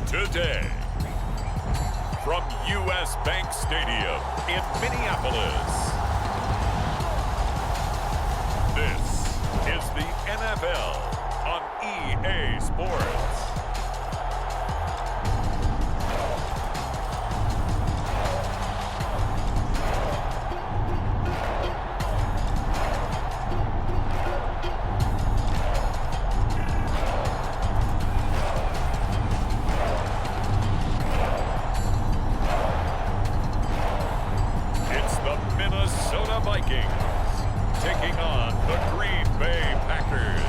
today. From U.S. Bank Stadium in Minneapolis, this is the NFL on EA Sports. Vikings taking on the Green Bay Packers.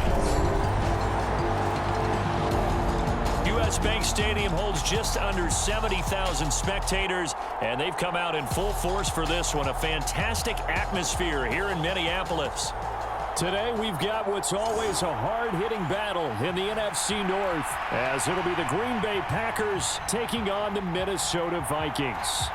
U.S. Bank Stadium holds just under 70,000 spectators, and they've come out in full force for this one. A fantastic atmosphere here in Minneapolis. Today we've got what's always a hard-hitting battle in the NFC North, as it'll be the Green Bay Packers taking on the Minnesota Vikings.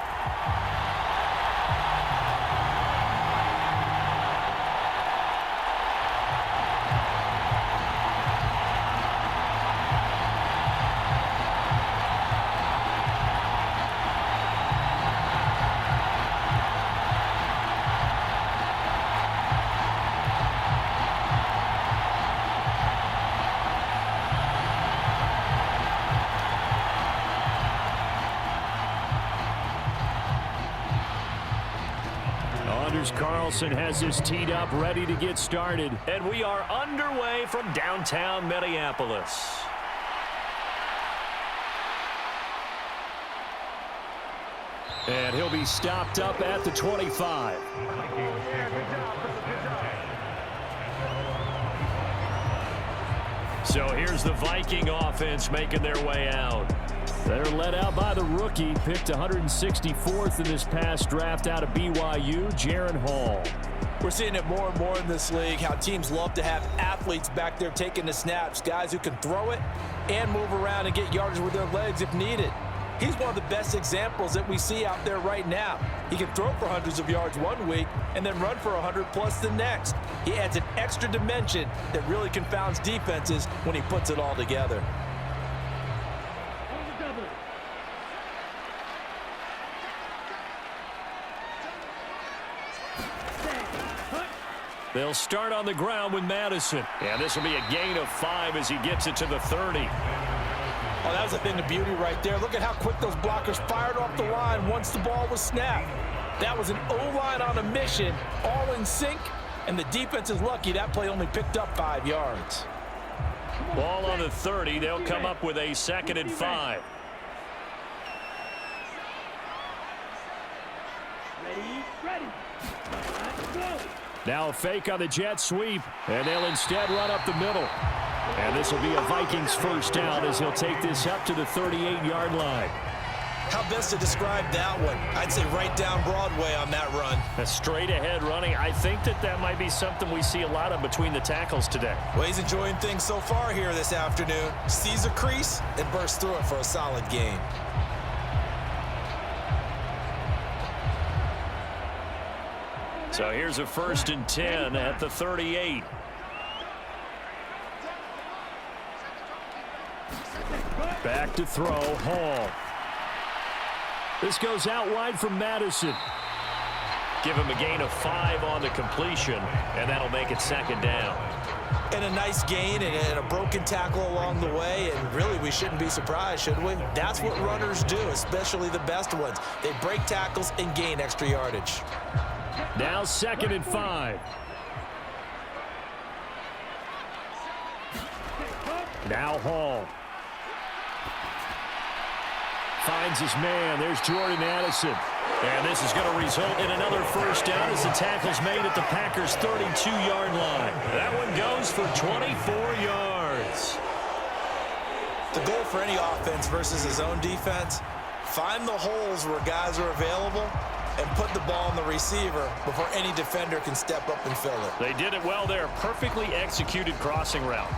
Carlson has his teed up, ready to get started. And we are underway from downtown Minneapolis. And he'll be stopped up at the 25. So here's the Viking offense making their way out. They're led out by the rookie, picked 164th in this past draft out of BYU, Jaren Hall. We're seeing it more and more in this league, how teams love to have athletes back there taking the snaps, guys who can throw it and move around and get yardage with their legs if needed. He's one of the best examples that we see out there right now. He can throw for hundreds of yards one week and then run for 100 plus the next. He adds an extra dimension that really confounds defenses when he puts it all together. They'll start on the ground with Madison. And this will be a gain of 5 as he gets it to the 30. Oh, that was a thing of beauty right there. Look at how quick those blockers fired off the line once the ball was snapped. That was an O-line on a mission, all in sync, and the defense is lucky that play only picked up 5 yards. Ball on the 30. They'll come up with a 2nd and 5. Ready. Let's go. Now a fake on the jet sweep, and they'll instead run up the middle. And this will be a Vikings first down as he'll take this up to the 38-yard line. How best to describe that one? I'd say right down Broadway on that run. A straight-ahead running. I think that might be something we see a lot of between the tackles today. Well, he's enjoying things so far here this afternoon. Sees a crease and bursts through it for a solid gain. So here's a 1st and 10 at the 38. Back to throw, Hall. This goes out wide from Madison. Give him a gain of 5 on the completion, and that'll make it 2nd down. And a nice gain and a broken tackle along the way, and really we shouldn't be surprised, should we? That's what runners do, especially the best ones. They break tackles and gain extra yardage. Now 2nd and 5. Now Hall. Finds his man. There's Jordan Addison. And this is going to result in another first down as the tackle's made at the Packers' 32-yard line. That one goes for 24 yards. The goal for any offense versus his own defense, find the holes where guys are available and put the ball on the receiver before any defender can step up and fill it. They did it well there. Perfectly executed crossing route.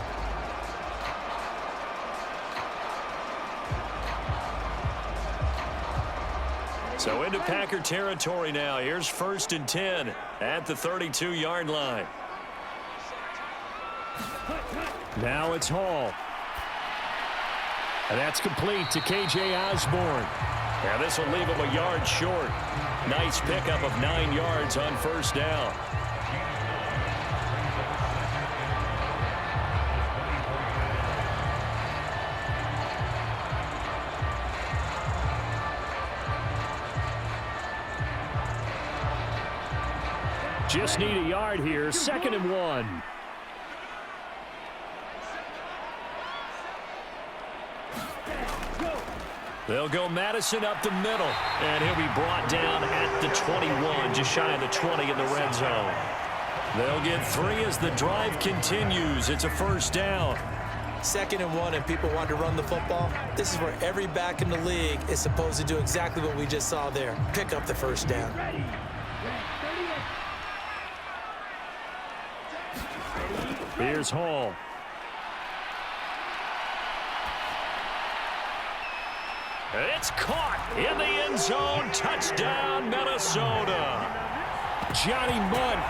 So into Packer territory now. Here's 1st and 10 at the 32-yard line. Now it's Hall. And that's complete to K.J. Osborne. And this will leave him a yard short. Nice pickup of 9 yards on first down. Just need a yard here. 2nd and 1. They'll go Madison up the middle, and he'll be brought down at the 21, just shy of the 20 in the red zone. They'll get 3 as the drive continues. It's a first down. 2nd and 1, and people want to run the football. This is where every back in the league is supposed to do exactly what we just saw there. Pick up the first down. Here's Hall. It's caught in the end zone. Touchdown, Minnesota. Johnny Mundt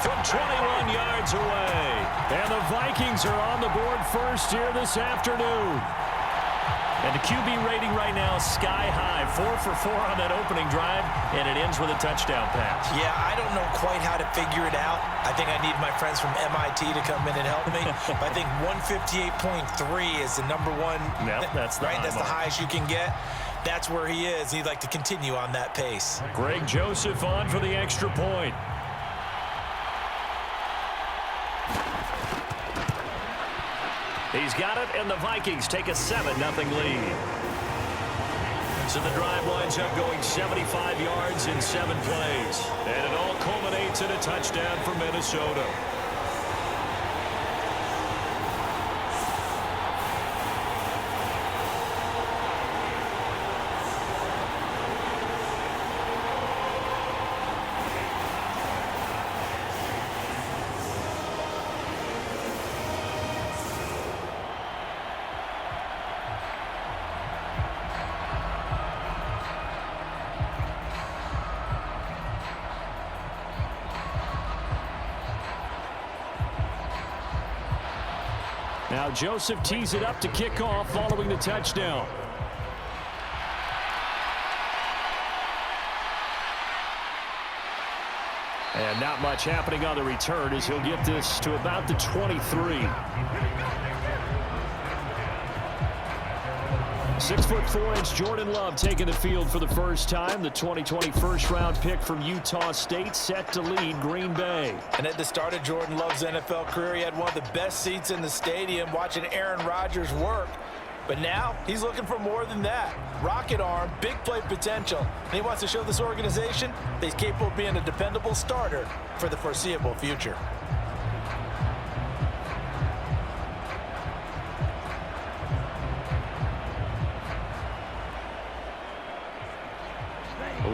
from 21 yards away. And the Vikings are on the board first here this afternoon. And the QB rating right now sky high. 4 for 4 on that opening drive, and it ends with a touchdown pass. Yeah, I don't know quite how to figure it out. I think I need my friends from MIT to come in and help me. But I think 158.3 is the number one. Yep, that's the right. That's the highest you can get. That's where he is. He'd like to continue on that pace. Greg Joseph on for the extra point. He's got it, and the Vikings take a 7-0 lead. So the drive winds up going 75 yards in 7 plays. And it all culminates in a touchdown for Minnesota. Now Joseph tees it up to kick off following the touchdown. And not much happening on the return as he'll get this to about the 23. 6'4" Jordan Love taking the field for the first time. The 2020 first-round pick from Utah State set to lead Green Bay. And at the start of Jordan Love's NFL career, he had one of the best seats in the stadium watching Aaron Rodgers work. But now he's looking for more than that. Rocket arm, big play potential. And he wants to show this organization that he's capable of being a dependable starter for the foreseeable future.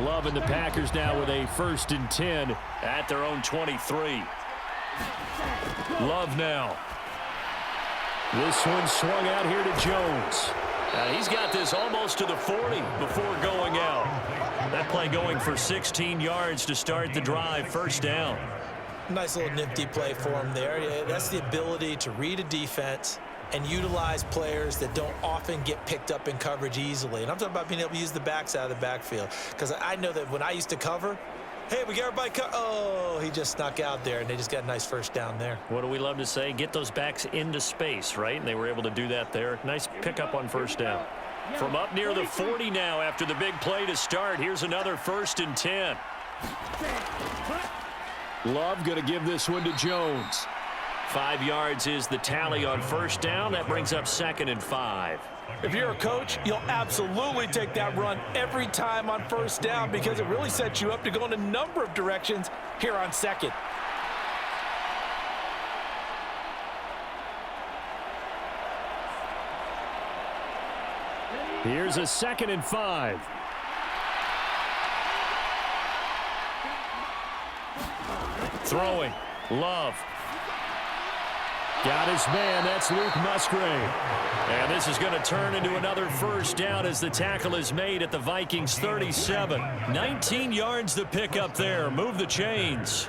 Love and the Packers now with a 1st and 10 at their own 23. Love now. This one swung out here to Jones. He's got this almost to the 40 before going out. That play going for 16 yards to start the drive. First down. Nice little nifty play for him there. Yeah, that's the ability to read a defense and utilize players that don't often get picked up in coverage easily. And I'm talking about being able to use the backs out of the backfield. Because I know that when I used to cover, hey, we got everybody oh, he just snuck out there, and they just got a nice first down there. What do we love to say? Get those backs into space, right? And they were able to do that there. Nice pickup on first down. From up near the 40 now after the big play to start. Here's another 1st and 10. Love going to give this one to Jones. 5 yards is the tally on first down. That brings up 2nd and 5. If you're a coach, you'll absolutely take that run every time on first down because it really sets you up to go in a number of directions here on 2nd. Here's a 2nd and 5. Throwing. Love. Got his man. That's Luke Musgrave. And this is going to turn into another first down as the tackle is made at the Vikings 37. 19 yards the pickup there. Move the chains.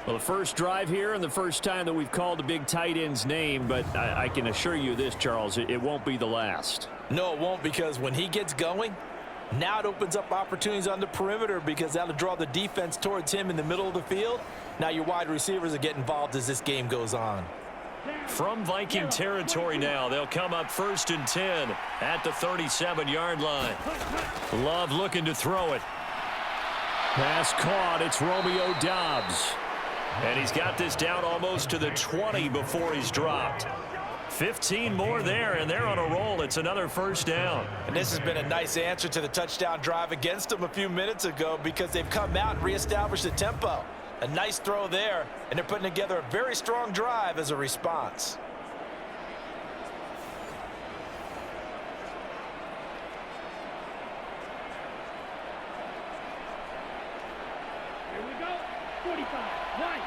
Well, the first drive here and the first time that we've called the big tight end's name, but I can assure you this, Charles, it won't be the last. No, it won't, because when he gets going, now it opens up opportunities on the perimeter because that'll draw the defense towards him in the middle of the field. Now your wide receivers will get involved as this game goes on. From Viking territory now, they'll come up 1st and 10 at the 37-yard line. Love looking to throw it. Pass caught. It's Romeo Doubs. And he's got this down almost to the 20 before he's dropped. 15 more there, and they're on a roll. It's another first down. And this has been a nice answer to the touchdown drive against them a few minutes ago because they've come out and reestablished the tempo. A nice throw there, and they're putting together a very strong drive as a response. Here we go. 45. Right.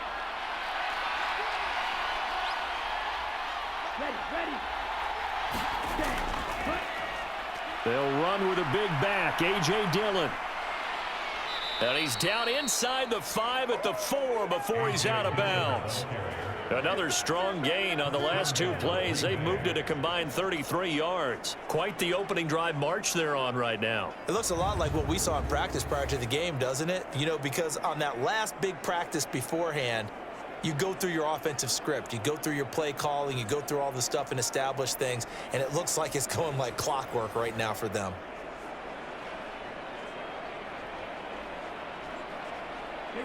Ready. Stand. Cut. They'll run with a big back, A.J. Dillon. And he's down inside the 5 at the 4 before he's out of bounds. Another strong gain on the last 2 plays. They've moved it a combined 33 yards. Quite the opening drive march they're on right now. It looks a lot like what we saw in practice prior to the game, doesn't it? You know, because on that last big practice beforehand, you go through your offensive script. You go through your play calling. You go through all the stuff and establish things. And it looks like it's going like clockwork right now for them.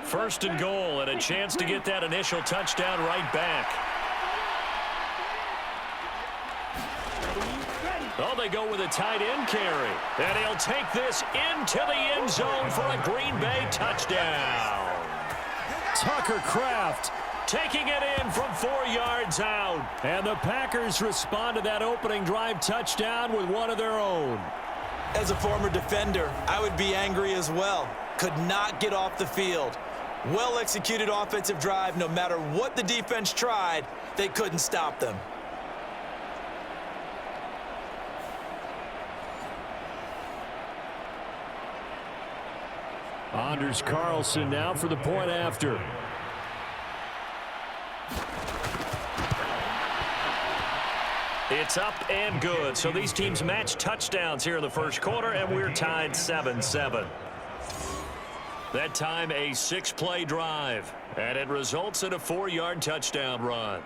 First and goal, and a chance to get that initial touchdown right back. Oh, they go with a tight end carry. And he'll take this into the end zone for a Green Bay touchdown. Tucker Kraft taking it in from 4 yards out. And the Packers respond to that opening drive touchdown with one of their own. As a former defender, I would be angry as well. Could not get off the field. Well-executed offensive drive. No matter what the defense tried, they couldn't stop them. Anders Carlson now for the point after. It's up and good. So these teams match touchdowns here in the first quarter, and we're tied 7-7. That time a 6-play drive, and it results in a 4-yard touchdown run.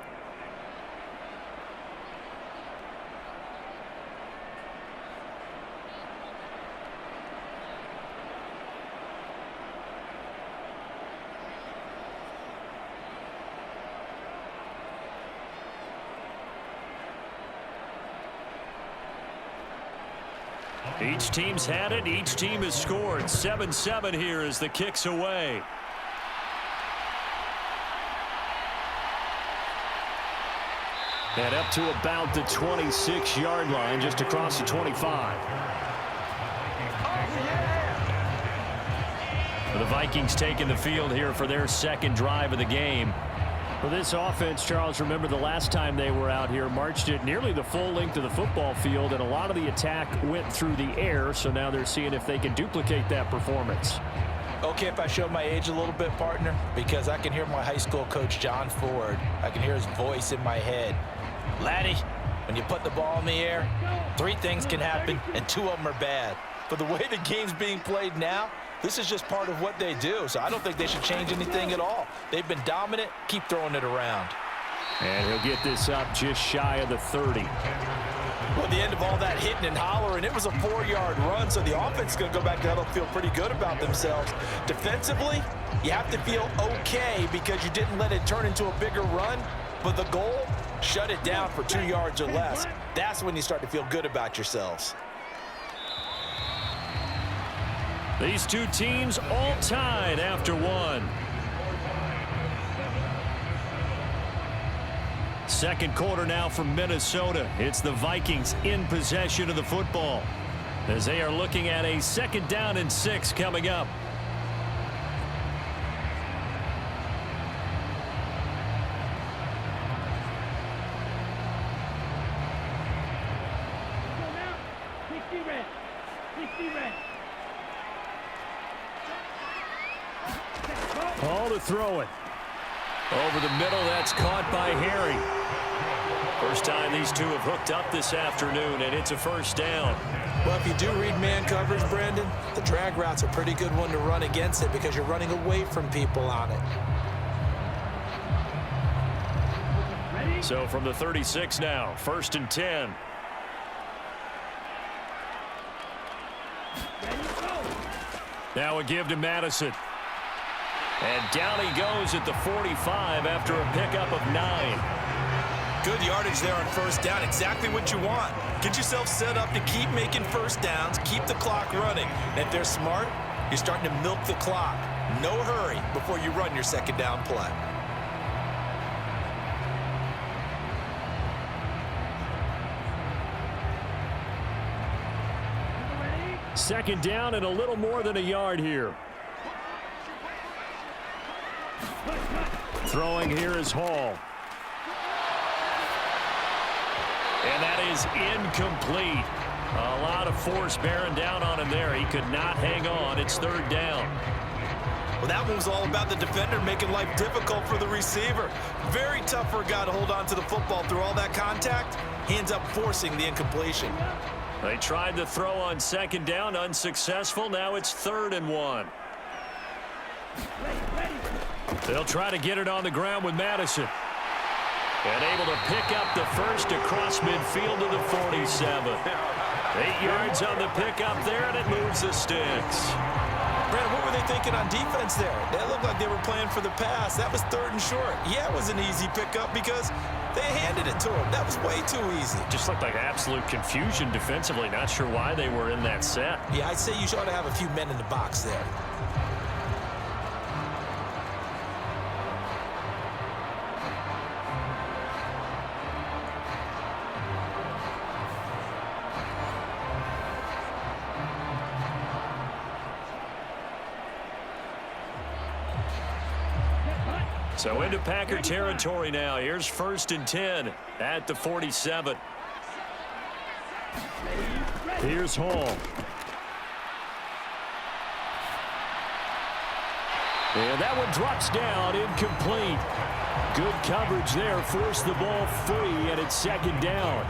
Each team's had it. Each team has scored. 7-7 here as the kick's away. And up to about the 26-yard line, just across the 25. The Vikings taking the field here for their second drive of the game. For this offense, Charles, remember the last time they were out here, marched it nearly the full length of the football field, and a lot of the attack went through the air, so now they're seeing if they can duplicate that performance. Okay, if I show my age a little bit, partner, because I can hear my high school coach, John Ford. I can hear his voice in my head. Laddie, when you put the ball in the air, 3 things can happen, and 2 of them are bad. But the way the game's being played now, this is just part of what they do, so I don't think they should change anything at all. They've been dominant. Keep throwing it around. And he'll get this up just shy of the 30. Well, at the end of all that hitting and hollering, it was a 4-yard run, so the offense is going to go back there. They'll feel pretty good about themselves. Defensively, you have to feel okay because you didn't let it turn into a bigger run, but the goal, shut it down for 2 yards or less. That's when you start to feel good about yourselves. These 2 teams all tied after 1. Second quarter now from Minnesota. It's the Vikings in possession of the football as they are looking at a 2nd down and 6 coming up. Go now. 60 red. 60 red. All to throw it. Over the middle, that's caught by Harry. First time these two have hooked up this afternoon, and it's a first down. Well, if you do read man coverage, Brandon, the drag route's a pretty good one to run against it because you're running away from people on it. So from the 36 now, 1st and 10. Now a give to Madison. And down he goes at the 45 after a pickup of 9. Good yardage there on first down. Exactly what you want. Get yourself set up to keep making first downs, keep the clock running. And if they're smart, you're starting to milk the clock. No hurry before you run your second down play. Second down and a little more than a yard here. Throwing here is Hall. And that is incomplete. A lot of force bearing down on him there. He could not hang on. It's 3rd down. Well, that one was all about the defender making life difficult for the receiver. Very tough for a guy to hold on to the football through all that contact. He ends up forcing the incompletion. They tried to throw on 2nd down, unsuccessful. Now it's 3rd and 1. They'll try to get it on the ground with Madison. And able to pick up the first across midfield to the 47. 8 yards on the pickup there, and it moves the sticks. Brandon, what were they thinking on defense there? They looked like they were playing for the pass. That was 3rd and short. Yeah, it was an easy pickup because they handed it to him. That was way too easy. Just looked like absolute confusion defensively. Not sure why they were in that set. Yeah, I'd say you ought to have a few men in the box there. So into Packer territory now. Here's 1st and 10 at the 47. Here's Hall. And that one drops down, incomplete. Good coverage there, forced the ball free, and it's 2nd down.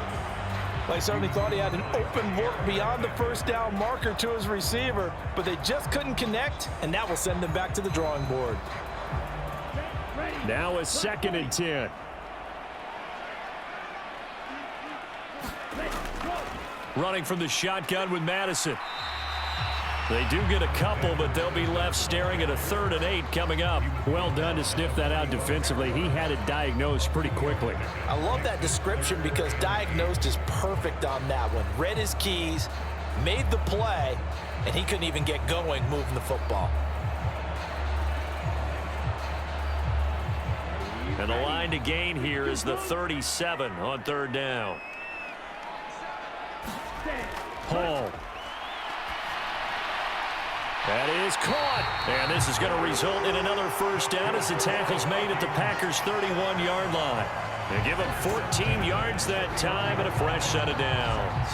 Well, he certainly thought he had an open look beyond the first down marker to his receiver, but they just couldn't connect, and that will send them back to the drawing board. Now a 2nd and 10. Running from the shotgun with Madison. They do get a couple, but they'll be left staring at a 3rd and 8 coming up. Well done to sniff that out defensively. He had it diagnosed pretty quickly. I love that description because diagnosed is perfect on that one. Read his keys, made the play, and he couldn't even get going moving the football. And the line to gain here is the 37 on 3rd down. Hall. That is caught. And this is going to result in another first down as the tackle's made at the Packers' 31-yard line. They give them 14 yards that time and a fresh set of downs.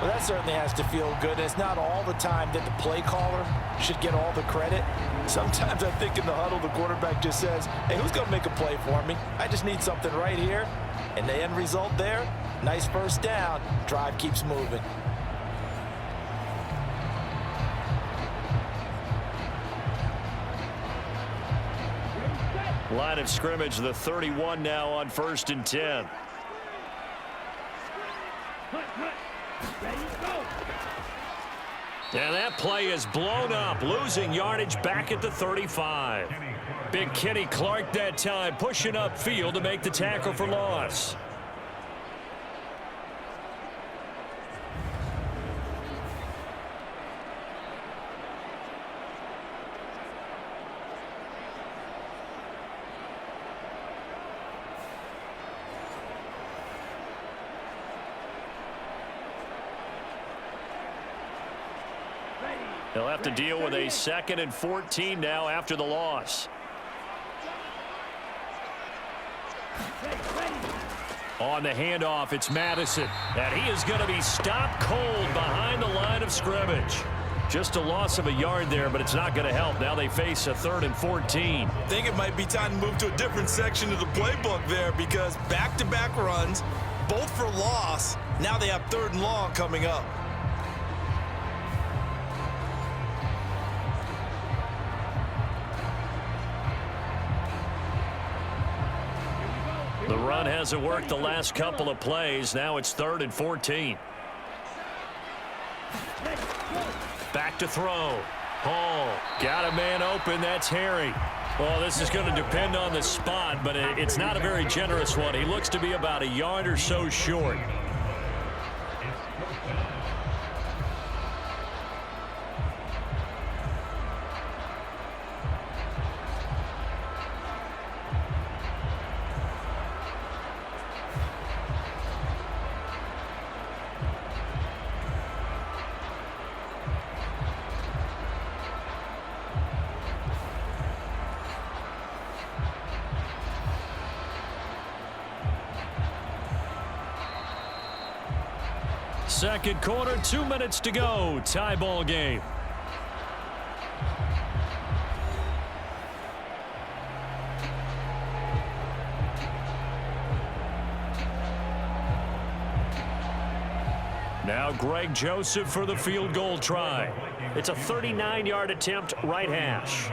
Well, that certainly has to feel good. It's not all the time that the play caller should get all the credit. Sometimes I think in the huddle, the quarterback just says, hey, who's going to make a play for me? I just need something right here. And the end result there, nice first down. Drive keeps moving. Line of scrimmage, the 31 now on 1st and 10. And that play is blown up, losing yardage back at the 35. Big Kenny Clark that time, pushing upfield to make the tackle for loss. They'll have to deal with a 2nd and 14 now after the loss. On the handoff, it's Madison. And he is going to be stopped cold behind the line of scrimmage. Just a loss of a yard there, but it's not going to help. Now they face a 3rd and 14. I think it might be time to move to a different section of the playbook there because back-to-back runs, both for loss. Now they have 3rd and long coming up. The run hasn't worked the last couple of plays. Now it's 3rd and 14. Back to throw. Hall got a man open. That's Harry. Well, this is going to depend on the spot, but it's not a very generous one. He looks to be about a yard or so short. Second quarter, 2 minutes to go. Tie ball game. Now Greg Joseph for the field goal try. It's a 39-yard attempt, right hash.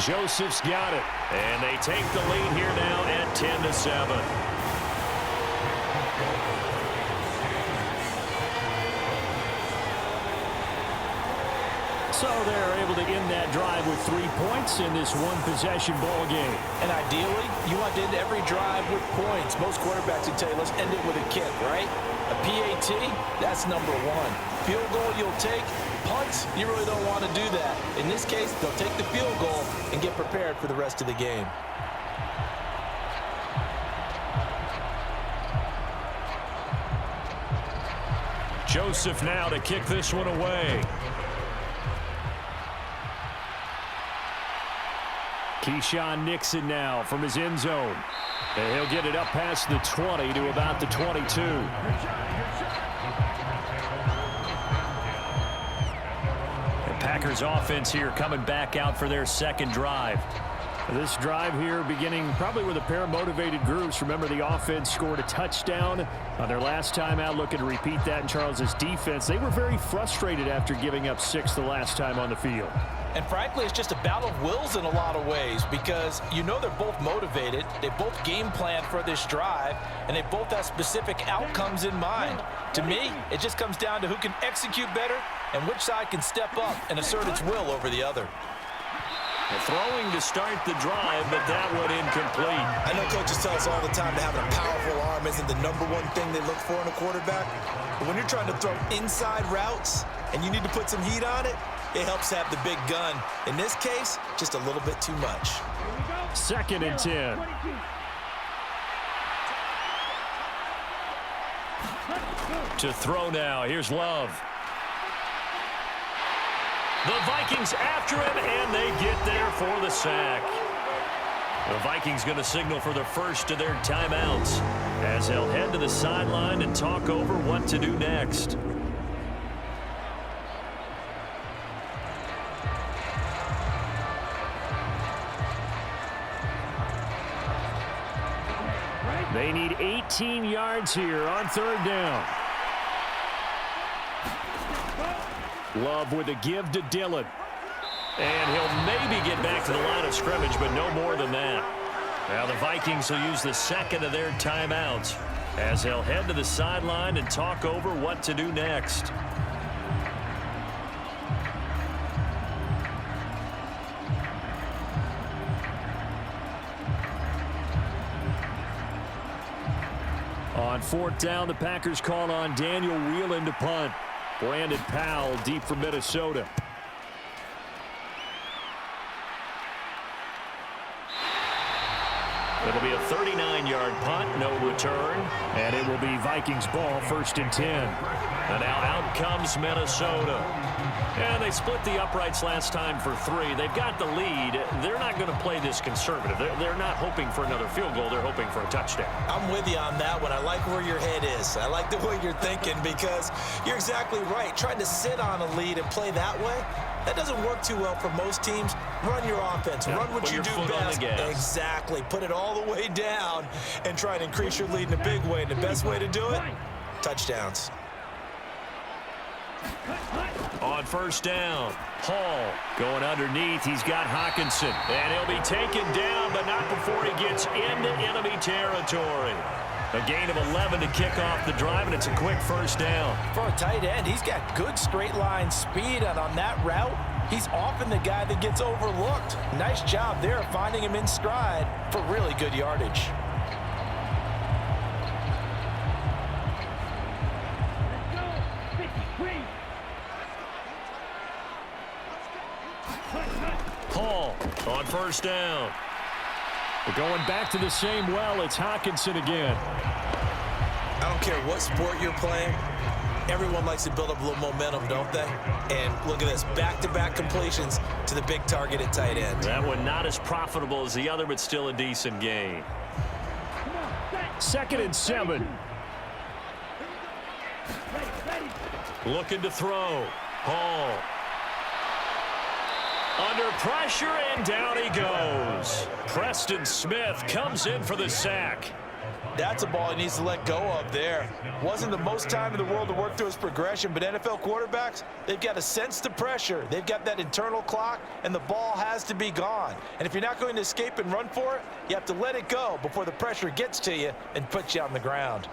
Joseph's got it. And they take the lead here now at 10-7. So they're able to end that drive with 3 points in this one-possession ball game. And ideally, you want to end every drive with points. Most quarterbacks would tell you, let's end it with a kick, right? A PAT, that's number 1. Field goal you'll take. Punts, you really don't want to do that. In this case, they'll take the field goal and get prepared for the rest of the game. Joseph now to kick this one away. Keyshawn Nixon now from his end zone. And he'll get it up past the 20 to about the 22. The Packers offense here coming back out for their second drive. This drive here beginning probably with a pair of motivated groups. Remember, the offense scored a touchdown on their last time out, looking to repeat that in Charles's defense. They were very frustrated after giving up 6 the last time on the field. And frankly, it's just a battle of wills in a lot of ways because you know they're both motivated, they both game plan for this drive, and they both have specific outcomes in mind. To me, it just comes down to who can execute better and which side can step up and assert its will over the other. Throwing to start the drive, but that one incomplete. I know coaches tell us all the time that having a powerful arm isn't the number one thing they look for in a quarterback. But when you're trying to throw inside routes and you need to put some heat on it, it helps have the big gun. In this case, just a little bit too much. 2nd and 10. To throw now. Here's Love. The Vikings after him, and they get there for the sack. The Vikings going to signal for the first of their timeouts as they'll head to the sideline and talk over what to do next. They need 18 yards here on 3rd down. Love with a give to Dillon. And he'll maybe get back to the line of scrimmage, but no more than that. Now the Vikings will use the second of their timeouts as they'll head to the sideline and talk over what to do next. On 4th down, the Packers call on Daniel Whelan to punt. Brandon Powell deep for Minnesota. It'll be a 39-yard punt, no return, and it will be Vikings ball, 1st and 10. And now out comes Minnesota. And they split the uprights last time for 3. They've got the lead. They're not going to play this conservative. They're not hoping for another field goal. They're hoping for a touchdown. I'm with you on that one. I like where your head is. I like the way you're thinking because you're exactly right. Trying to sit on a lead and play that way, that doesn't work too well for most teams. Run your offense. Yeah, run what you do best. Exactly. Put it all the way down and try and increase your lead in a big way. And the best way to do it, touchdowns. On 1st down, Hall going underneath. He's got Hawkinson, and he'll be taken down, but not before he gets into enemy territory. A gain of 11 to kick off the drive, and it's a quick 1st down. For a tight end, he's got good straight line speed, and on that route, he's often the guy that gets overlooked. Nice job there finding him in stride for really good yardage. Hall on 1st down. We're going back to the same well. It's Hawkinson again. I don't care what sport you're playing. Everyone likes to build up a little momentum, don't they? And look at this, back-to-back completions to the big target at tight end. That one not as profitable as the other, but still a decent gain. 2nd and 7. Looking to throw. Hall. Under pressure, and down he goes. Preston Smith comes in for the sack. That's a ball he needs to let go of there. Wasn't the most time in the world to work through his progression, but NFL quarterbacks, they've got to sense the pressure. They've got that internal clock, and the ball has to be gone. And if you're not going to escape and run for it, you have to let it go before the pressure gets to you and puts you on the ground.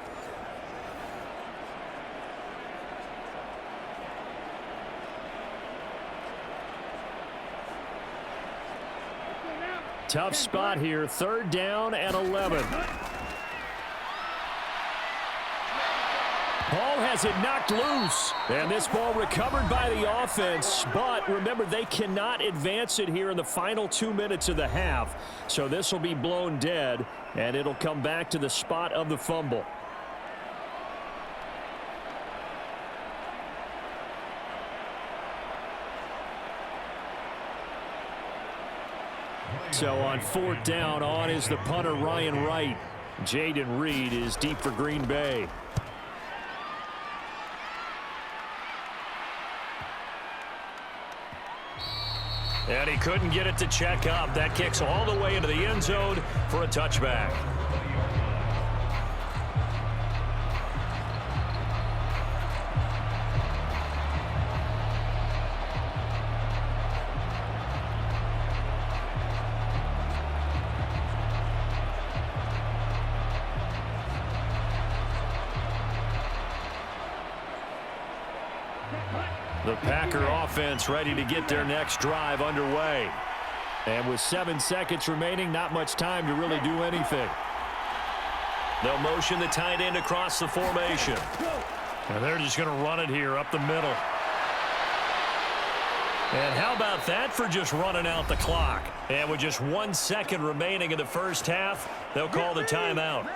Tough spot here, 3rd down and 11. Ball has it knocked loose, and this ball recovered by the offense, but remember, they cannot advance it here in the final 2 minutes of the half, so this will be blown dead, and it'll come back to the spot of the fumble. So on 4th down, on is the punter, Ryan Wright. Jaden Reed is deep for Green Bay. And he couldn't get it to check up. That kicks all the way into the end zone for a touchback. The Packer offense ready to get their next drive underway. And with 7 seconds remaining, not much time to really do anything. They'll motion the tight end across the formation. And they're just going to run it here up the middle. And how about that for just running out the clock? And with just 1 second remaining in the first half, they'll call the timeout.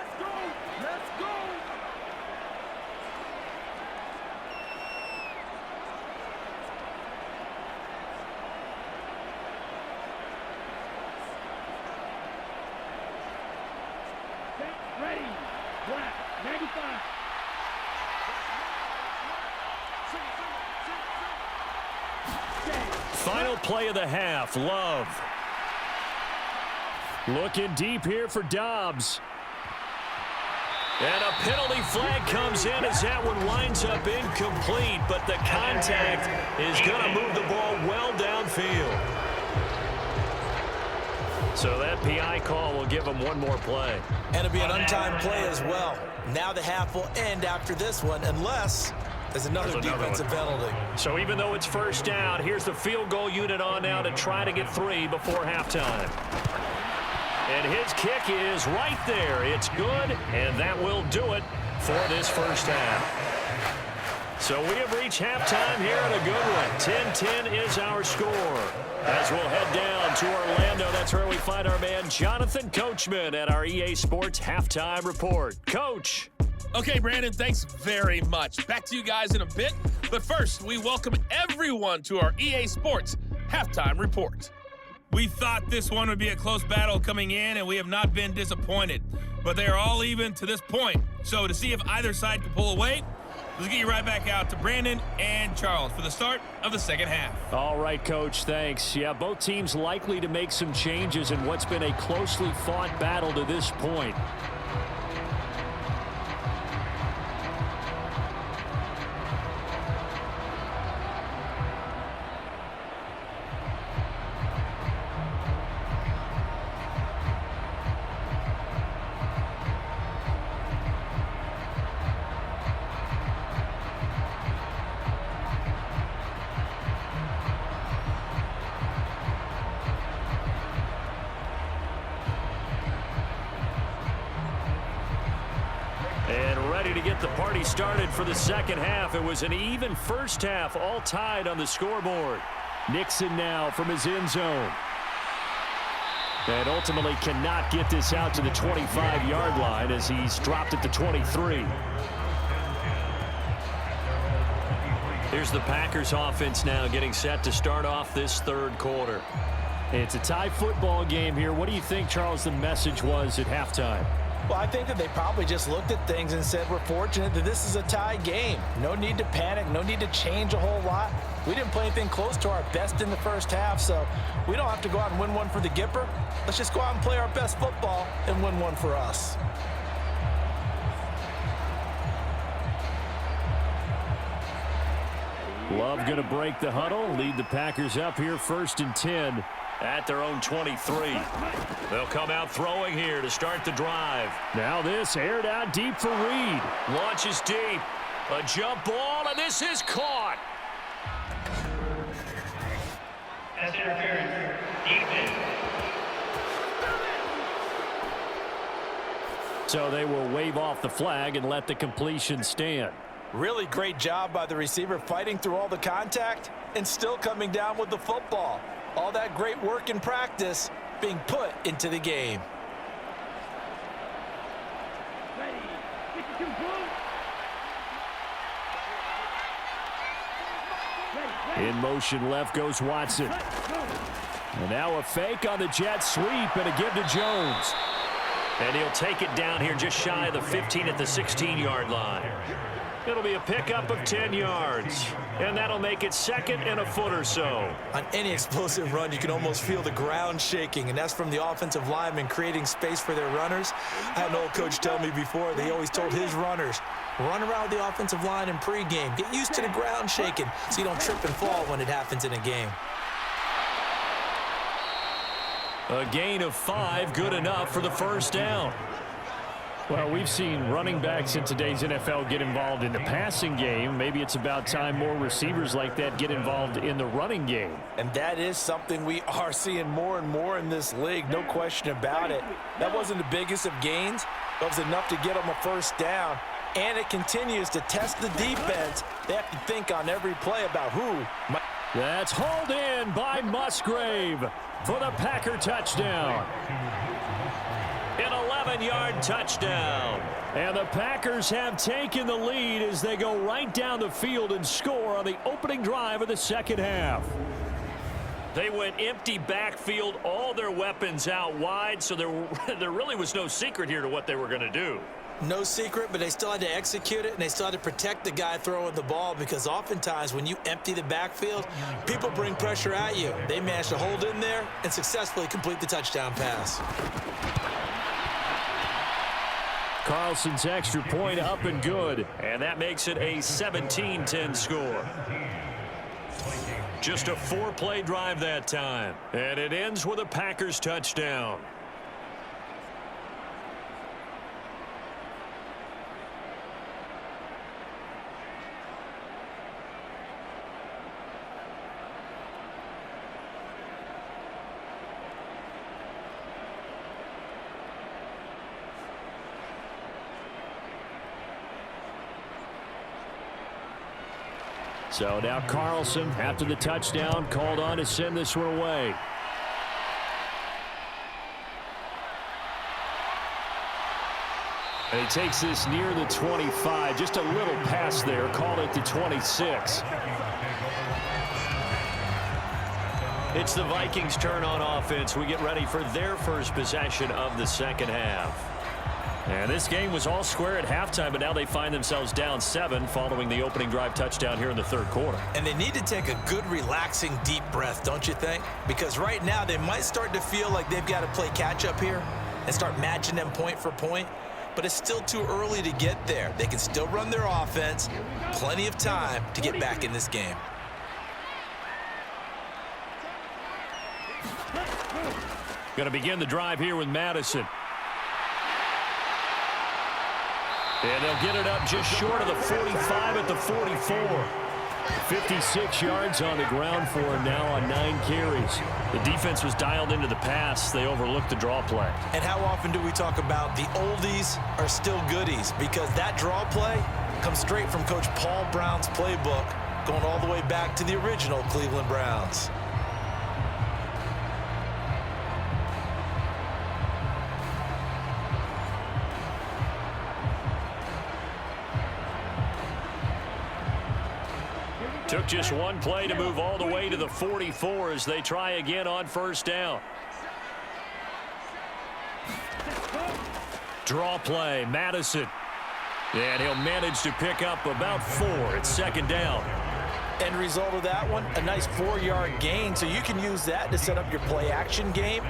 Final play of the half, Love. Looking deep here for Dobbs. And a penalty flag comes in as that one winds up incomplete, but the contact is going to move the ball well downfield. So that PI call will give them one more play. And it'll be an untimed play as well. Now the half will end after this one, unless there's another defensive penalty. So even though it's 1st down, here's the field goal unit on now to try to get 3 before halftime. And his kick is right there. It's good, and that will do it for this first half. So we have reached halftime here in a good one. 10-10 is our score. As we'll head down to Orlando, that's where we find our man Jonathan Coachman at our EA Sports Halftime Report. Coach. Okay, Brandon, thanks very much. Back to you guys in a bit. But first, we welcome everyone to our EA Sports Halftime Report. We thought this one would be a close battle coming in, and we have not been disappointed. But they are all even to this point. So to see if either side can pull away, let's get you right back out to Brandon and Charles for the start of the second half. All right, Coach, thanks. Yeah, both teams likely to make some changes in what's been a closely fought battle to this point. To get the party started for the second half. It was an even first half, all tied on the scoreboard. Nixon now from his end zone. And ultimately cannot get this out to the 25-yard line as he's dropped at the 23. Here's the Packers offense now getting set to start off this third quarter. It's a tie football game here. What do you think, Charles, the message was at halftime? Well, I think that they probably just looked at things and said, we're fortunate that this is a tie game. No need to panic. No need to change a whole lot. We didn't play anything close to our best in the first half, so we don't have to go out and win one for the Gipper. Let's just go out and play our best football and win one for us. Love going to break the huddle, lead the Packers up here 1st and 10 at their own 23. They'll come out throwing here to start the drive. Now this aired out deep for Reed. Launches deep. A jump ball, and this is caught. Pass interference. Defense. So they will wave off the flag and let the completion stand. Really great job by the receiver fighting through all the contact and still coming down with the football. All that great work in practice being put into the game. Ready. 52 blue. Ready. In motion left goes Watson. And now a fake on the jet sweep and a give to Jones. And he'll take it down here just shy of the 15 at the 16-yard line. It'll be a pickup of 10 yards. And that'll make it second and a foot or so. On any explosive run, you can almost feel the ground shaking, and that's from the offensive linemen creating space for their runners. I had an old coach tell me before, they always told his runners, run around the offensive line in pregame. Get used to the ground shaking so you don't trip and fall when it happens in a game. A gain of 5, good enough for the first down. Well, we've seen running backs in today's NFL get involved in the passing game. Maybe it's about time more receivers like that get involved in the running game. And that is something we are seeing more and more in this league, no question about it. That wasn't the biggest of gains. That was enough to get them a first down. And it continues to test the defense. They have to think on every play about who. That's hauled in by Musgrave for the Packer touchdown. An 11-yard touchdown. And the Packers have taken the lead as they go right down the field and score on the opening drive of the second half. They went empty backfield, all their weapons out wide, so there really was no secret here to what they were going to do. No secret, but they still had to execute it, and they still had to protect the guy throwing the ball, because oftentimes when you empty the backfield, people bring pressure at you. They managed to hold in there and successfully complete the touchdown pass. Carlson's extra point up and good, and that makes it a 17-10 score. Just a 4-play drive that time, and it ends with a Packers touchdown. So now Carlson, after the touchdown, called on to send this one away. And he takes this near the 25. Just a little pass there. Called it the 26. It's the Vikings' turn on offense. We get ready for their first possession of the second half. And this game was all square at halftime, but now they find themselves down 7 following the opening drive touchdown here in the third quarter. And they need to take a good, relaxing, deep breath, don't you think? Because right now they might start to feel like they've got to play catch-up here and start matching them point for point. But it's still too early to get there. They can still run their offense. Plenty of time to get back in this game. Going to begin the drive here with Madison. And they'll get it up just short of the 45 at the 44. 56 yards on the ground for him now on 9 carries. The defense was dialed into the pass. They overlooked the draw play. And how often do we talk about the oldies are still goodies? Because that draw play comes straight from Coach Paul Brown's playbook, going all the way back to the original Cleveland Browns. Took just one play to move all the way to the 44 as they try again on first down. Draw play, Madison. And he'll manage to pick up about 4 at second down. End result of that one, a nice 4-yard gain. So you can use that to set up your play-action game,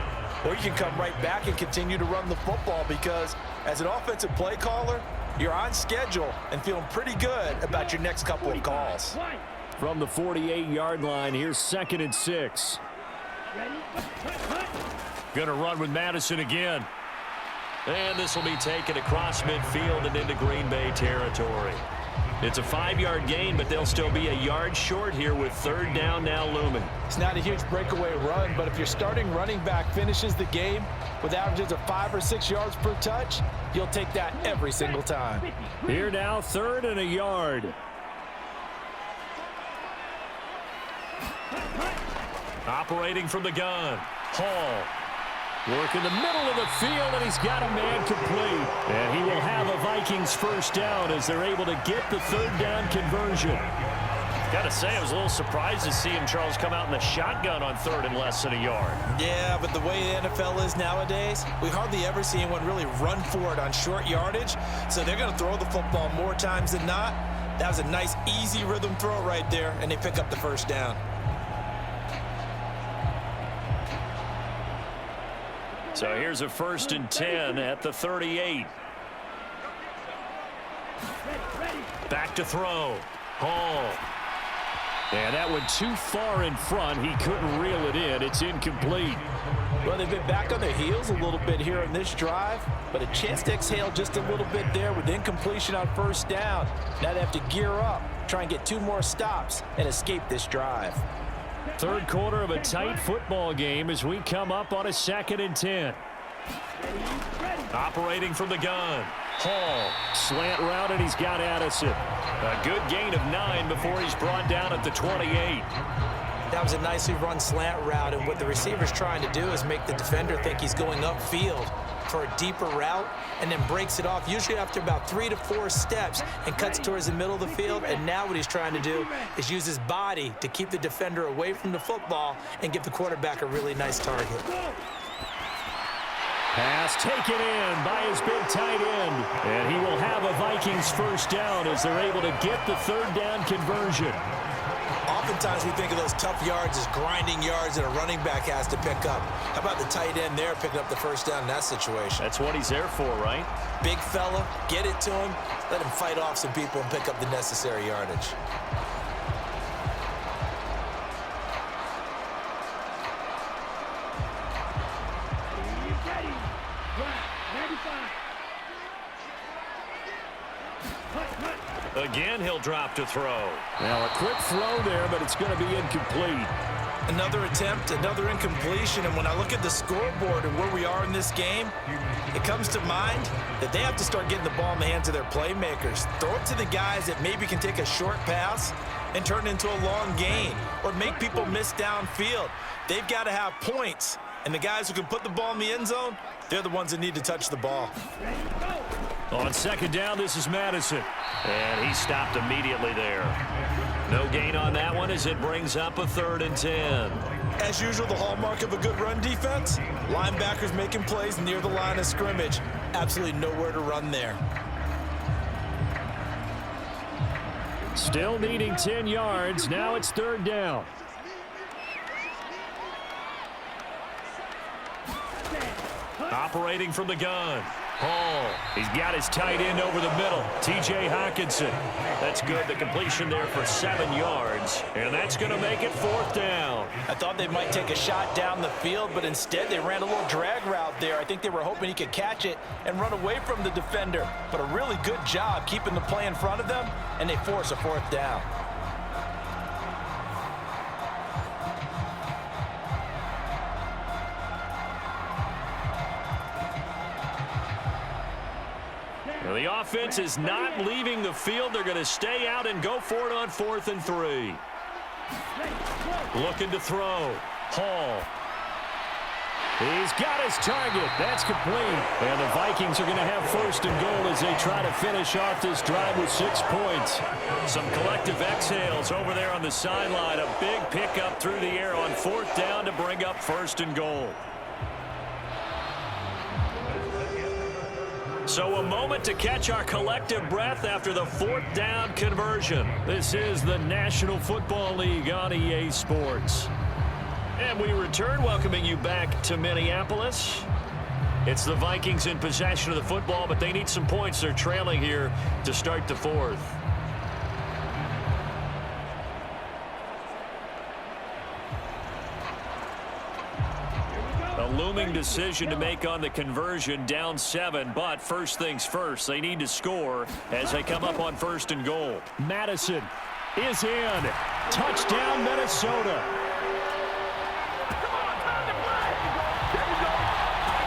or you can come right back and continue to run the football because as an offensive play caller, you're on schedule and feeling pretty good about your next couple of calls. From the 48-yard line, here's 2nd and 6. Going to run with Madison again. And this will be taken across midfield and into Green Bay territory. It's a 5-yard gain, but they'll still be a yard short here with third down now looming. It's not a huge breakaway run, but if your starting running back finishes the game with averages of 5 or 6 yards per touch, you'll take that every single time. Here now, 3rd and a yard. Operating from the gun, Hall. Work in the middle of the field, and he's got a man complete. And he will have a Vikings first down as they're able to get the third down conversion. Got to say, I was a little surprised to see him, Charles, come out in the shotgun on 3rd and less than a yard. Yeah, but the way the NFL is nowadays, we hardly ever see anyone really run for it on short yardage. So they're going to throw the football more times than not. That was a nice, easy rhythm throw right there, and they pick up the first down. So here's a 1st and 10 at the 38. Back to throw. Hall. And that went too far in front. He couldn't reel it in. It's incomplete. Well, they've been back on their heels a little bit here in this drive, but a chance to exhale just a little bit there with incompletion on first down. Now they have to gear up, try and get 2 more stops, and escape this drive. Third quarter of a tight football game as we come up on a 2nd and 10. Operating from the gun. Hall, slant route, and he's got Addison. A good gain of 9 before he's brought down at the 28. That was a nicely run slant route, and what the receiver's trying to do is make the defender think he's going upfield for a deeper route and then breaks it off, usually after about 3 to 4 steps, and cuts towards the middle of the field. And now what he's trying to do is use his body to keep the defender away from the football and give the quarterback a really nice target. Pass taken in by his big tight end. And he will have a Vikings first down as they're able to get the third down conversion. Oftentimes we think of those tough yards as grinding yards that a running back has to pick up. How about the tight end there picking up the first down in that situation? That's what he's there for, right? Big fella, get it to him, let him fight off some people and pick up the necessary yardage. Again, he'll drop to throw. Now, a quick throw there, but it's going to be incomplete. Another attempt, another incompletion, and when I look at the scoreboard and where we are in this game, it comes to mind that they have to start getting the ball in the hands of their playmakers. Throw it to the guys that maybe can take a short pass and turn it into a long gain or make people miss downfield. They've got to have points, and the guys who can put the ball in the end zone, they're the ones that need to touch the ball. On second down, this is Madison. And he stopped immediately there. No gain on that one as it brings up a 3rd and 10. As usual, the hallmark of a good run defense, linebackers making plays near the line of scrimmage. Absolutely nowhere to run there. Still needing 10 yards. Now it's 3rd down. Operating from the gun. Hall. He's got his tight end over the middle. T.J. Hockenson. That's good. The completion there for 7 yards. And that's going to make it 4th down. I thought they might take a shot down the field, but instead they ran a little drag route there. I think they were hoping he could catch it and run away from the defender. But a really good job keeping the play in front of them, and they force a 4th down. Well, the offense is not leaving the field. They're going to stay out and go for it on 4th and 3. Looking to throw. Hall. He's got his target. That's complete. And the Vikings are going to have 1st and goal as they try to finish off this drive with 6 points. Some collective exhales over there on the sideline. A big pickup through the air on 4th down to bring up 1st and goal. So a moment to catch our collective breath after the 4th down conversion. This is the National Football League on EA Sports. And we return, welcoming you back to Minneapolis. It's the Vikings in possession of the football, but they need some points. They're trailing here to start the 4th. A looming decision to make on the conversion, down 7, but first things first, they need to score as they come up on 1st and goal. Madison is in. Touchdown, Minnesota.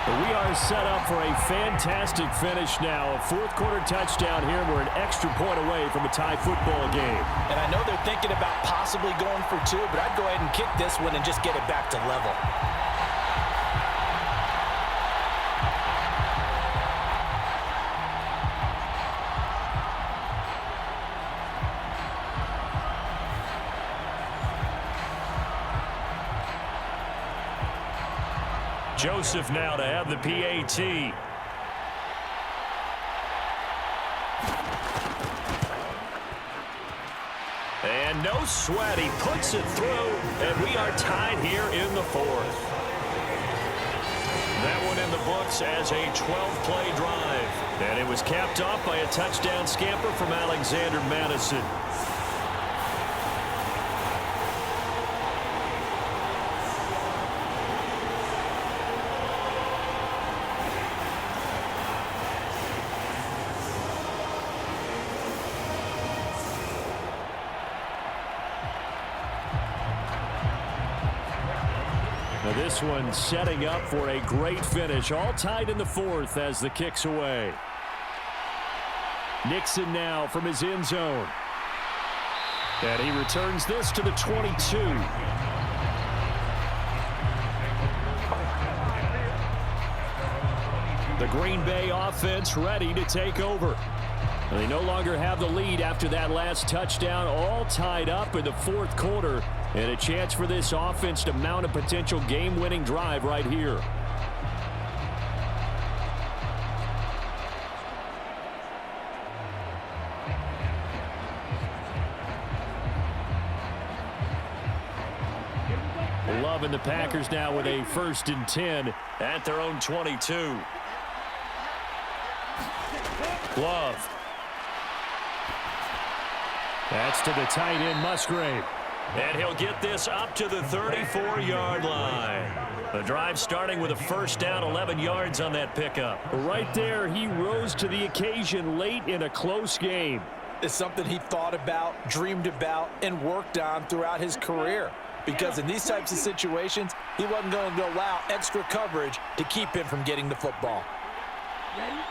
We are set up for a fantastic finish now. A 4th quarter touchdown here. We're an extra point away from a tie football game. And I know they're thinking about possibly going for 2, but I'd go ahead and kick this one and just get it back to level. Joseph now to have the PAT. And no sweat. He puts it through, and we are tied here in the 4th. That one in the books as a 12-play drive. And it was capped off by a touchdown scamper from Alexander Madison. This one setting up for a great finish. All tied in the 4th as the kick's away. Nixon now from his end zone. And he returns this to the 22. The Green Bay offense ready to take over. And they no longer have the lead after that last touchdown. All tied up in the 4th quarter. And a chance for this offense to mount a potential game-winning drive right here. Loving the Packers now with a 1st and 10 at their own 22. Love. That's to the tight end, Musgrave. And he'll get this up to the 34-yard line. The drive starting with a 1st down, 11 yards on that pickup. Right there, he rose to the occasion late in a close game. It's something he thought about, dreamed about, and worked on throughout his career. Because in these types of situations, he wasn't going to allow extra coverage to keep him from getting the football.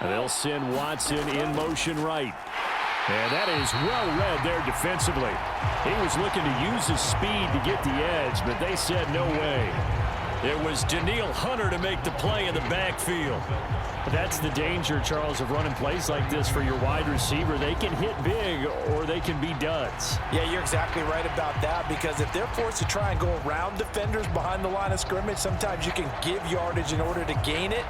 And they'll send Watson in motion right. And that is well read there defensively. He was looking to use his speed to get the edge, but they said no way. It was Danielle Hunter to make the play in the backfield. But that's the danger, Charles, of running plays like this for your wide receiver. They can hit big or they can be duds. Yeah, you're exactly right about that, because if they're forced to try and go around defenders behind the line of scrimmage, sometimes you can give yardage in order to gain it.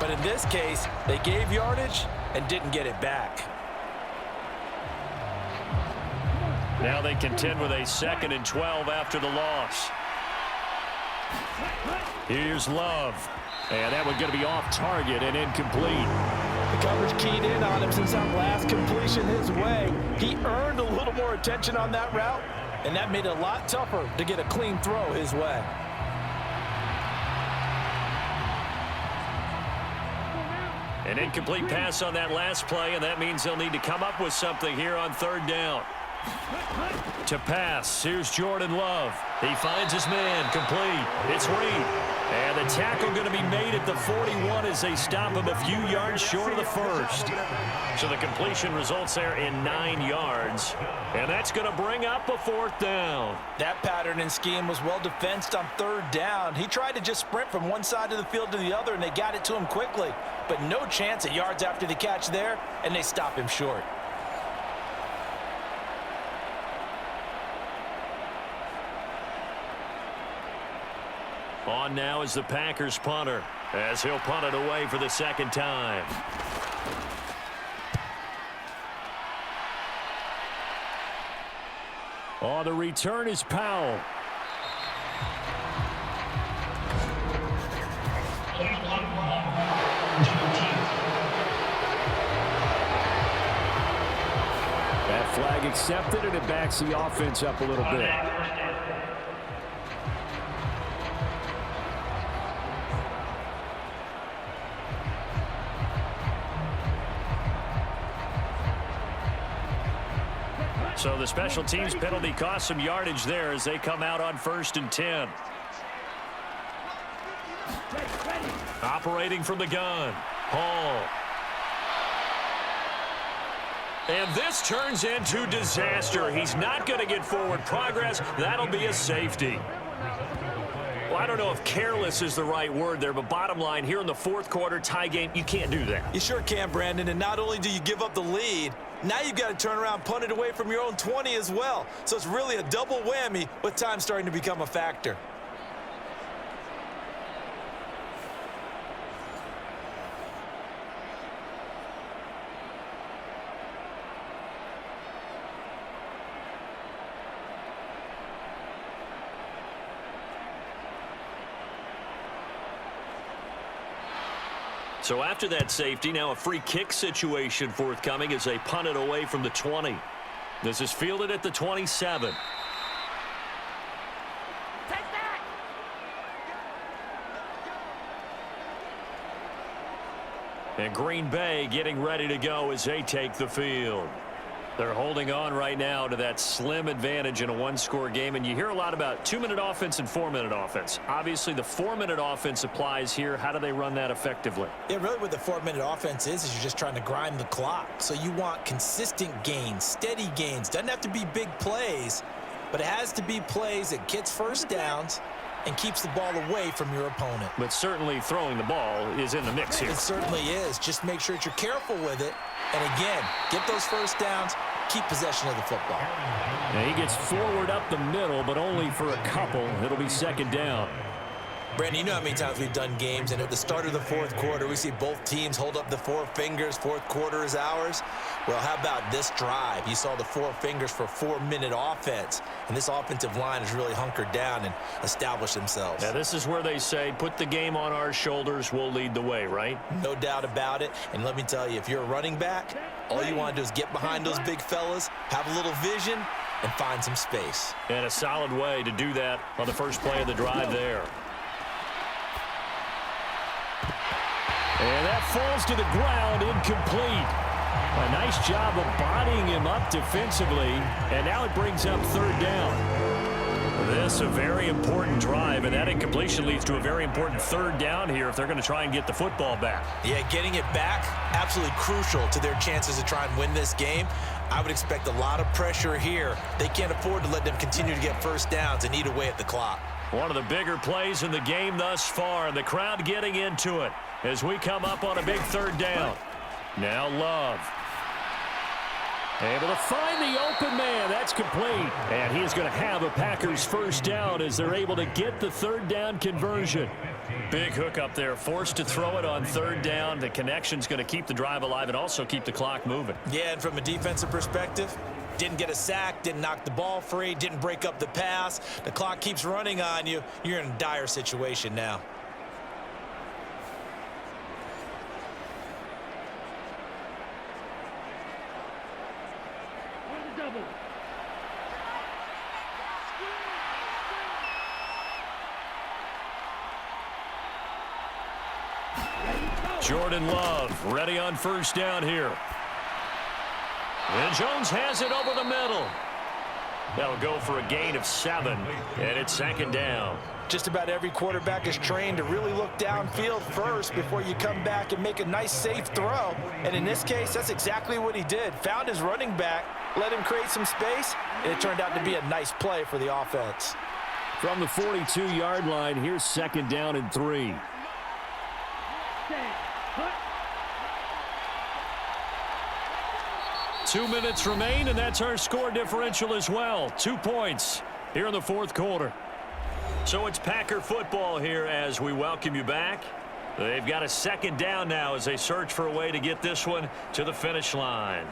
But in this case, they gave yardage and didn't get it back. Now they contend with a 2nd and 12 after the loss. Here's Love. And that one going to be off target and incomplete. The coverage keyed in on him since that last completion his way. He earned a little more attention on that route, and that made it a lot tougher to get a clean throw his way. An incomplete pass on that last play, and that means they'll need to come up with something here on 3rd down. To pass, here's Jordan Love. He finds his man, complete. It's Reed. And the tackle going to be made at the 41 as they stop him a few yards short of the 1st. So the completion results there in 9 yards. And that's going to bring up a 4th down. That pattern and scheme was well defensed on 3rd down. He tried to just sprint from one side of the field to the other, and they got it to him quickly. But no chance at yards after the catch there, and they stop him short. On now is the Packers punter, as he'll punt it away for the 2nd time. On the return is Powell. That flag accepted, and it backs the offense up a little bit. So the special teams penalty cost some yardage there as they come out on 1st and 10. Operating from the gun, Hall. And this turns into disaster. He's not going to get forward progress. That'll be a safety. Well, I don't know if careless is the right word there, but bottom line, here in the 4th quarter, tie game, you can't do that. You sure can, Brandon, and not only do you give up the lead, now you've got to turn around and punt it away from your own 20 as well. So it's really a double whammy with time starting to become a factor. So after that safety, now a free kick situation forthcoming as they punt it away from the 20. This is fielded at the 27. And Green Bay getting ready to go as they take the field. They're holding on right now to that slim advantage in a 1-score game. And you hear a lot about 2-minute offense and 4-minute offense. Obviously, the 4-minute offense applies here. How do they run that effectively? Yeah, really what the 4-minute offense is you're just trying to grind the clock. So you want consistent gains, steady gains. Doesn't have to be big plays, but it has to be plays that gets first downs and keeps the ball away from your opponent. But certainly throwing the ball is in the mix here. It certainly is. Just make sure that you're careful with it. And again, get those first downs, keep possession of the football. Now he gets forward up the middle, but only for a couple. It'll be 2nd down. Brandon, you know how many times we've done games, and at the start of the 4th quarter, we see both teams hold up the 4 fingers, 4th quarter is ours. Well, how about this drive? You saw the 4 fingers for 4-minute offense, and this offensive line has really hunkered down and established themselves. Now, this is where they say, put the game on our shoulders, we'll lead the way, right? No doubt about it, and let me tell you, if you're a running back, all you want to do is get behind those big fellas, have a little vision, and find some space. And a solid way to do that on the first play of the drive there. And that falls to the ground, incomplete. A nice job of bodying him up defensively, and now it brings up 3rd down. This a very important drive, and that incompletion leads to a very important third down here if they're going to try and get the football back. Yeah, getting it back, absolutely crucial to their chances to try and win this game. I would expect a lot of pressure here. They can't afford to let them continue to get first downs and eat away at the clock. One of the bigger plays in the game thus far, and the crowd getting into it as we come up on a big third down. Now Love. Able to find the open man. That's complete. And he is going to have a Packers first down as they're able to get the third down conversion. Big hook up there. Forced to throw it on third down. The connection's going to keep the drive alive and also keep the clock moving. Yeah, and from a defensive perspective, didn't get a sack, didn't knock the ball free, didn't break up the pass. The clock keeps running on you. You're in a dire situation now. Double. Jordan Love ready on first down here. And Jones has it over the middle. That'll go for a gain of 7, and it's second down. Just about every quarterback is trained to really look downfield first before you come back and make a nice, safe throw. And in this case, that's exactly what he did. Found his running back, let him create some space, and it turned out to be a nice play for the offense. From the 42-yard line, here's second down and 3. 2 minutes remain, and that's our score differential as well. 2 points here in the fourth quarter. So it's Packer football here as we welcome you back. They've got a second down now as they search for a way to get this one to the finish line.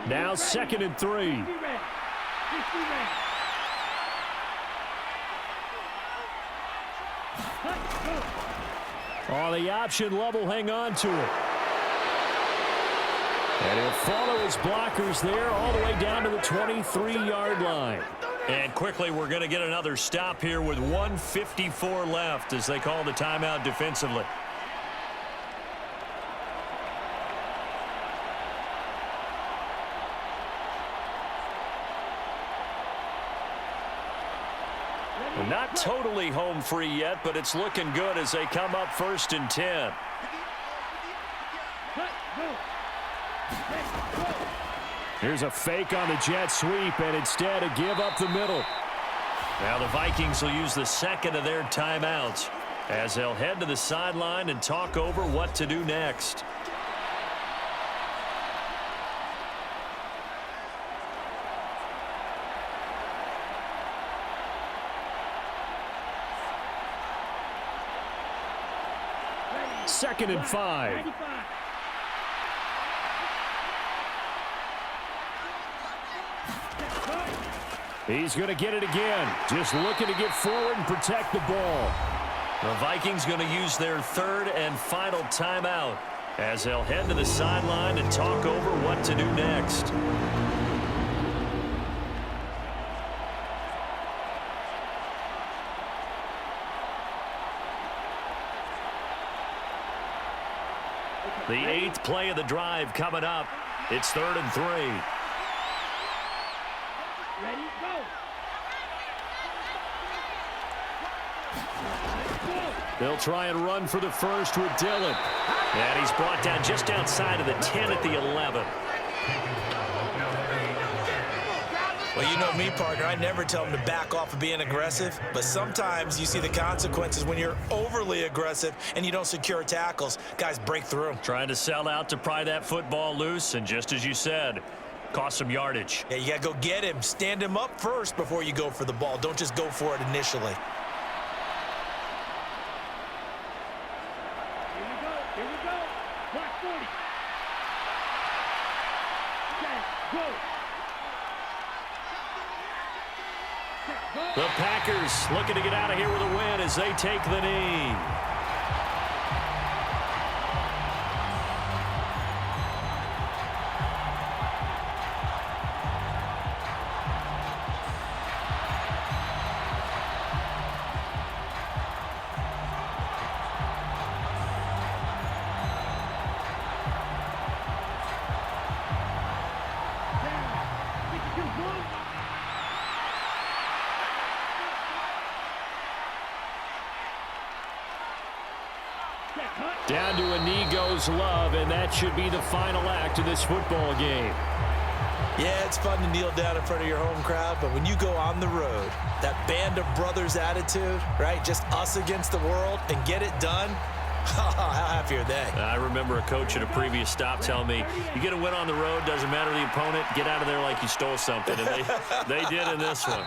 Now second and 3. On the option level, hang on to it. And he'll follow his blockers there all the way down to the 23-yard line. And quickly, we're going to get another stop here with 1:54 left as they call the timeout defensively. Not totally home free yet, but it's looking good as they come up first and 10. Here's a fake on the jet sweep, and instead a give up the middle. Now the Vikings will use the second of their timeouts as they'll head to the sideline and talk over what to do next. Second and 5. He's going to get it again. Just looking to get forward and protect the ball. The Vikings going to use their third and final timeout as they'll head to the sideline and talk over what to do next. The 8th play of the drive coming up. It's third and 3. Ready, go. They'll try and run for the first with Dillon. And he's brought down just outside of the 10 at the 11. Well, you know me, partner. I never tell them to back off of being aggressive, but sometimes you see the consequences when you're overly aggressive and you don't secure tackles. Guys break through. Trying to sell out to pry that football loose, and just as you said, cost some yardage. Yeah, you got to go get him. Stand him up first before you go for the ball. Don't just go for it initially. Here we go. Here we go. Clock 40. Okay, go. The Packers looking to get out of here with a win as they take the knee. Down to a knee goes Love, and that should be the final act of this football game. Yeah, it's fun to kneel down in front of your home crowd, but when you go on the road, that band of brothers attitude, right? Just us against the world and get it done. How happy are they? I remember a coach at a previous stop telling me, you get a win on the road, doesn't matter the opponent, get out of there like you stole something. And they did in this one.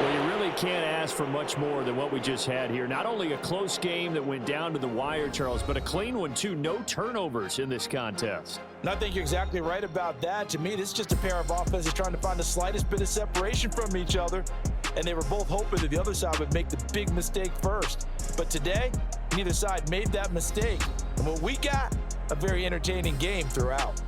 Well, you really can't ask for much more than what we just had here. Not only a close game that went down to the wire, Charles, but a clean one, too. No turnovers in this contest. And I think you're exactly right about that. To me, this is just a pair of offenses trying to find the slightest bit of separation from each other. And they were both hoping that the other side would make the big mistake first. But today, neither side made that mistake. And what we got, a very entertaining game throughout.